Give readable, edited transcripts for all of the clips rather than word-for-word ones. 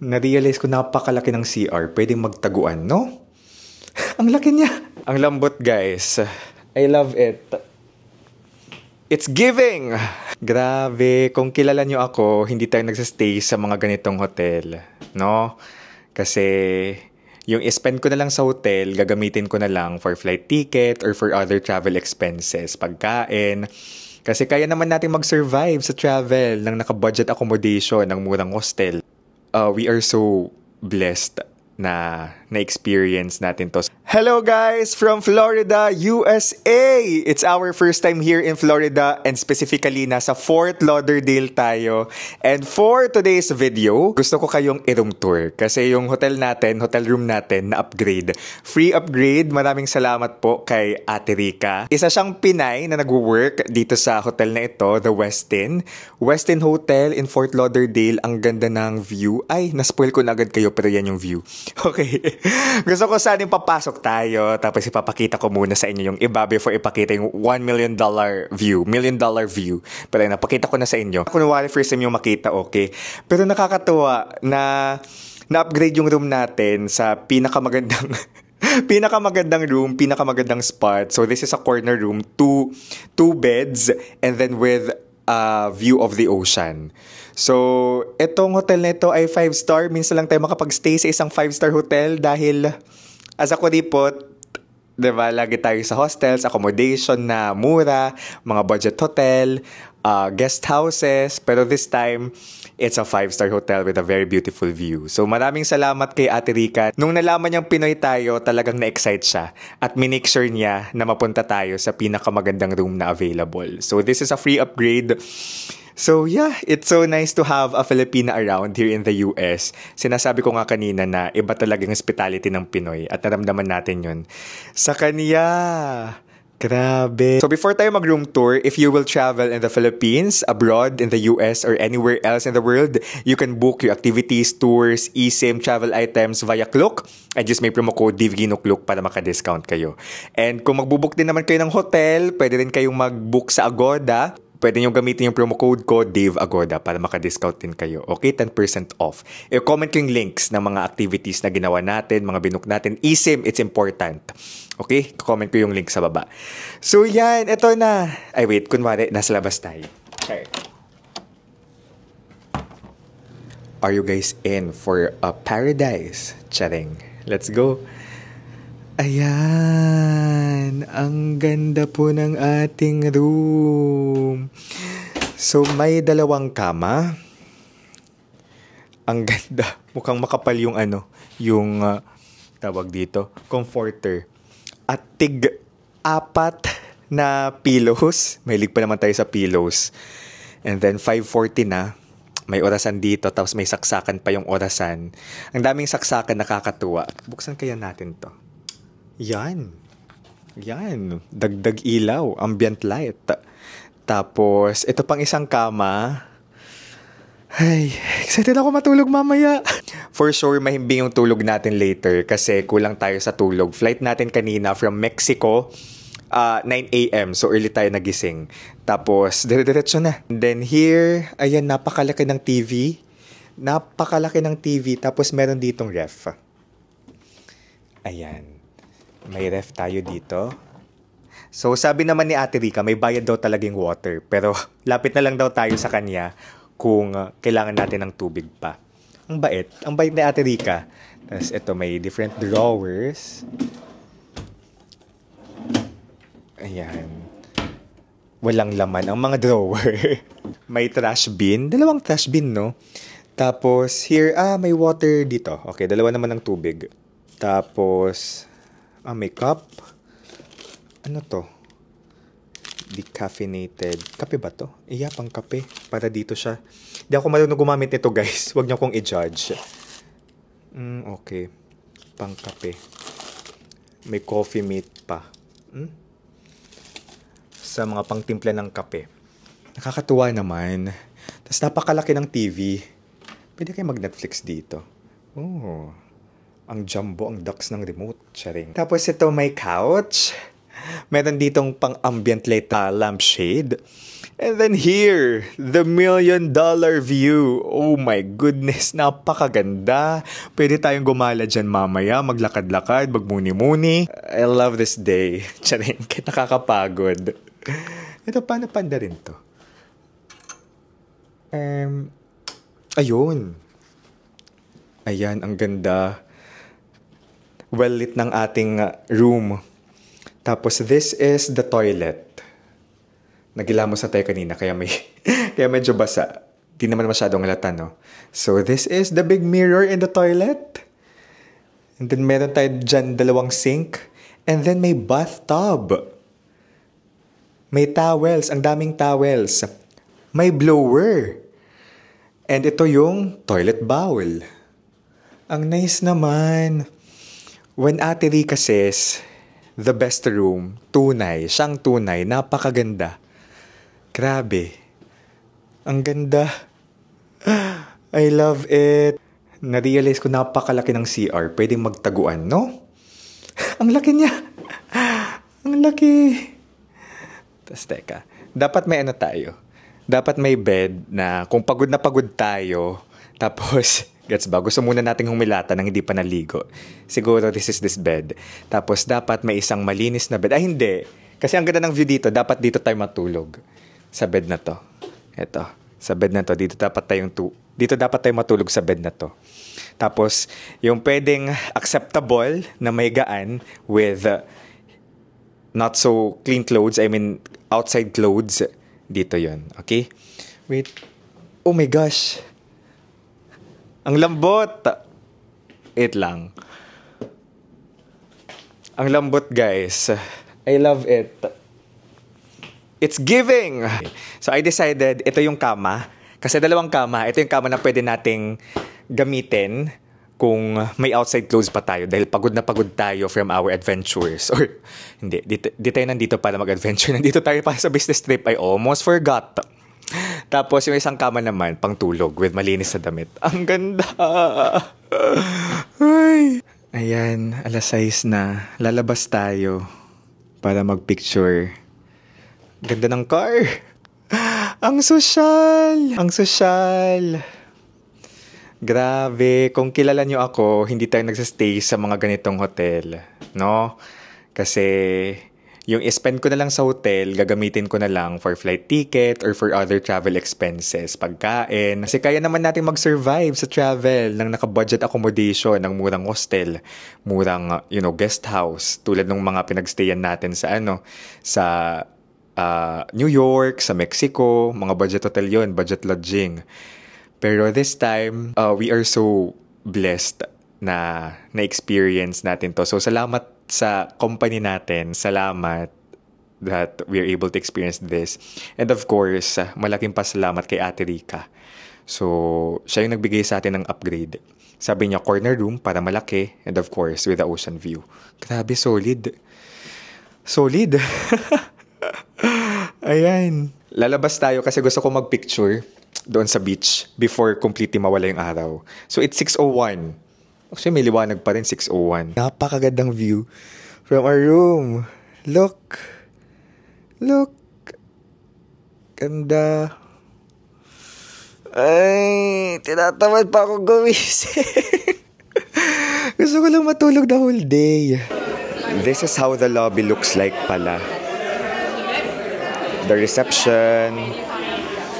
Na-realize ko napakalaki ng CR. Pwedeng magtaguan, no? Ang laki niya. Ang lambot, guys. I love it. It's giving! Grabe, kung kilala nyo ako, hindi tayo nagsastay sa mga ganitong hotel, no? Kasi yung spend ko na lang sa hotel, gagamitin ko na lang for flight ticket or for other travel expenses, pagkain. Kasi kaya naman natin mag-survive sa travel ng naka-budget accommodation ng murang hostel. We are so blessed na na-experience natin to. Hello guys from Florida, USA! It's our first time here in Florida and specifically nasa Fort Lauderdale tayo. And for today's video, gusto ko kayong i-room tour kasi yung hotel room natin na-upgrade. Free upgrade, maraming salamat po kay Ate Rica. Isa siyang Pinay na nag-work dito sa hotel na ito, the Westin. Westin Hotel in Fort Lauderdale, ang ganda ng view. Ay, naspoil ko na agad kayo pero yan yung view. Okay. Gusto ko sana yung papasok tayo tapos ipapakita ko muna sa inyo yung iba before ipakita yung $1 million view. $1 million view. Pero napakita ko na sa inyo. Kunwari first time yung makita, okay. Pero nakakatuwa na na-upgrade yung room natin sa pinakamagandang pinakamagandang room, pinakamagandang spot. So this is a corner room, two beds and then with a view of the ocean. So, itong hotel na ito ay 5-star. Minsan lang tayo makapag-stay sa isang 5-star hotel dahil as a kuripot, diba, lagi tayo sa hostels, accommodation na mura, mga budget hotel, guest houses. Pero this time, it's a 5-star hotel with a very beautiful view. So, maraming salamat kay Ate Rica. Nung nalaman niyang Pinoy tayo, talagang na-excite siya. At minake sure niya na mapunta tayo sa pinakamagandang room na available. So, this is a free upgrade. So yeah, it's so nice to have a Filipina around here in the US. Sinasabi ko nga kanina na iba talaga yung hospitality ng Pinoy at naramdaman natin yun sa kanya. Grabe. So before tayo mag-room tour, if you will travel in the Philippines, abroad, in the US, or anywhere else in the world, you can book your activities, tours, eSIM, travel items via Klook. And just may promo code DivGinoKlook para maka-discount kayo. And kung magbubook din naman kayo ng hotel, pwede rin kayong mag-book sa Agoda. Pwede nyo gamitin yung promo code ko, Dave Agoda, para maka-discount din kayo. Okay, 10% off. I-comment ko yung links ng mga activities na ginawa natin, mga binook natin. eSIM, it's important. Okay, comment ko yung link sa baba. So yan, ito na. Ay wait, kunwari, nasa labas tayo. Okay. Are you guys in for a paradise? Charing. Let's go. Ayan, ang ganda po ng ating room. So, may dalawang kama. Ang ganda. Mukhang makapal yung tawag dito, comforter. At tig-4 na pillows. Mahilig pa naman tayo sa pillows. And then, 5:40 na. May orasan dito, tapos may saksakan pa yung orasan. Ang daming saksakan, nakakatuwa. Buksan kaya natin to. Yan. Dagdag ilaw. Ambient light. Tapos, ito pang isang kama. Ay, excited ako matulog mamaya. For sure, mahimbing yung tulog natin later kasi kulang tayo sa tulog. Flight natin kanina from Mexico, 9 a.m. So, early tayo nagising. Tapos, dire-diretso na. And then here, ayan, napakalaki ng TV. Tapos, meron ditong ref. Ayan. May ref tayo dito. So, sabi naman ni Ate Rica, may bayad daw talaga yung water. Pero, lapit na lang daw tayo sa kanya kung kailangan natin ng tubig pa. Ang bait. Ang bait ni Ate Rica. Tapos, ito, may different drawers. Ayan. Walang laman ang mga drawer. May trash bin. Dalawang trash bin, no? Tapos, here, may water dito. Okay, dalawa naman ng tubig. Tapos, may cup. Ano to? Decaffeinated. Kape ba to? Pang kape. Para dito siya. Di ako marunong gumamit nito, guys. Huwag niyo akong i-judge. Okay. Pang kape. May coffee mate pa. Sa mga pangtimpla ng kape. Nakakatuwa naman. Tapos napakalaki ng TV. Pwede kayo mag-Netflix dito. Oh. Ang jumbo, ang ducks ng remote. Charing. Tapos ito may couch. Meron ditong pang ambient light lampshade. And then here, the $1,000,000 view. Oh my goodness, napakaganda. Pwede tayong gumala dyan mamaya, maglakad-lakad, magmuni-muni. I love this day. Charing, nakakapagod. Ito, paano panda rin to? Ayun. Ayan, ang ganda. Well-lit ng ating room. Tapos, this is the toilet. Nagilamos na tayo kanina, kaya kaya medyo basa. Di naman masyadong halata, no? So, this is the big mirror in the toilet. And then, meron tayo dyan 2 sink. And then, may bathtub. May towels. Ang daming towels. May blower. And ito yung toilet bowl. Ang nice naman. When Ate Rica says, the best room, tunay, siyang tunay, napakaganda. Grabe. Ang ganda. I love it. Na-realize ko napakalaki ng CR. Pwedeng magtaguan, no? Ang laki niya. Ang laki. Tapos teka. Dapat may ano tayo. Dapat may bed na kung pagod na pagod tayo, tapos, gets ba? Gusto muna nating humilata nang hindi pa naligo. Siguro this is this bed. Tapos dapat may isang malinis na bed. Ay hindi. Kasi ang ganda ng view dito, dapat dito tayo matulog. Sa bed na to. Ito. Sa bed na to. Dito dapat tayo matulog sa bed na to. Tapos, yung pwedeng acceptable na may gaan with not so clean clothes, I mean, outside clothes, dito yon. Okay? Wait. Oh my gosh. Ang lambot. Wait lang. Ang lambot, guys. I love it. It's giving! So, I decided, ito yung kama. Kasi 2 kama. Ito yung kama na pwede nating gamitin kung may outside clothes pa tayo. Dahil pagod na pagod tayo from our adventures. Or, hindi. Di tayo nandito para mag-adventure. Nandito tayo para sa business trip. I almost forgot. Tapos, yung isang kama naman, pang tulog with malinis na damit. Ang ganda! Ay. Ayan, 6:00 na. Lalabas tayo para mag-picture. Ganda ng car. Ang sosyal. Ang sosyal. Grabe. Kung kilala nyo ako, hindi tayo nagsastay sa mga ganitong hotel. No? Kasi yung spend ko na lang sa hotel, gagamitin ko na lang for flight ticket or for other travel expenses, pagkain. Kasi kaya naman natin mag-survive sa travel ng naka-budget accommodation, ng murang hostel, murang, guest house, tulad ng mga pinagstayan natin sa New York, sa Mexico, mga budget hotel yon, budget lodging. Pero this time, we are so blessed na experience natin to. So, salamat sa company natin. Salamat that we are able to experience this. And of course, malaking pasalamat kay Ate Rica. So, siya yung nagbigay sa atin ng upgrade. Sabi niya, corner room para malaki. And of course, with the ocean view. Grabe, solid. Solid. Ayan. Lalabas tayo kasi gusto ko mag-picture doon sa beach before completely mawala yung araw. So, it's 6:01. Actually, may liwanag pa rin, 6:01. Napakagandang view from our room. Look. Look. Ganda. Ay, tinatamad pa ako gumising. Gusto ko lang matulog the whole day. This is how the lobby looks like pala. The reception.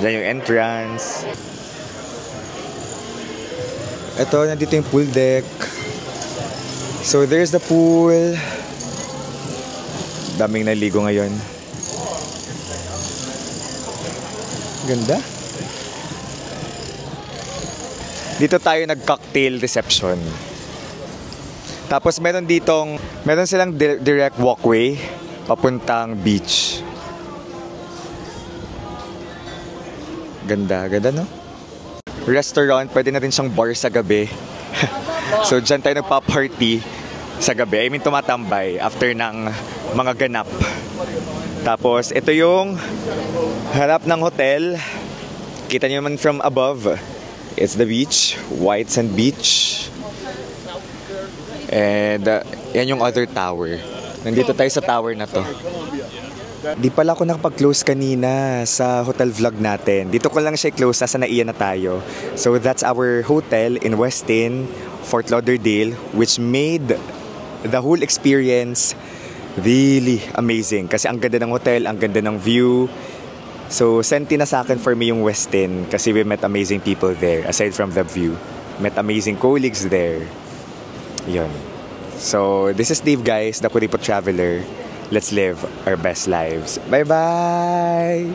Yan yung entrance. Ito, nandito yung pool deck. So, there's the pool. Daming naligo ngayon. Ganda. Dito tayo nag-cocktail reception. Tapos meron silang direct walkway papuntang beach. Ganda, ganda no? Restaurant, pwede na rin siyang bar sa gabi. So dyan tayo nagpa-party sa gabi. I mean, tumatambay after ng mga ganap. Tapos ito yung harap ng hotel. Kita niyo naman from above. It's the beach, White Sand Beach. And yan yung other tower. Nandito tayo sa tower na to. Di pala ako nakapag-close kanina sa hotel vlog natin. Dito ko lang siya close, nasa Naiya na tayo. So that's our hotel in Westin, Fort Lauderdale, which made the whole experience really amazing. Kasi ang ganda ng hotel, ang ganda ng view. So senti na sa akin for me yung Westin kasi we met amazing people there aside from the view. Met amazing colleagues there. Yun. So this is Dave, guys, the Kuripot Traveler. Let's live our best lives. Bye-bye!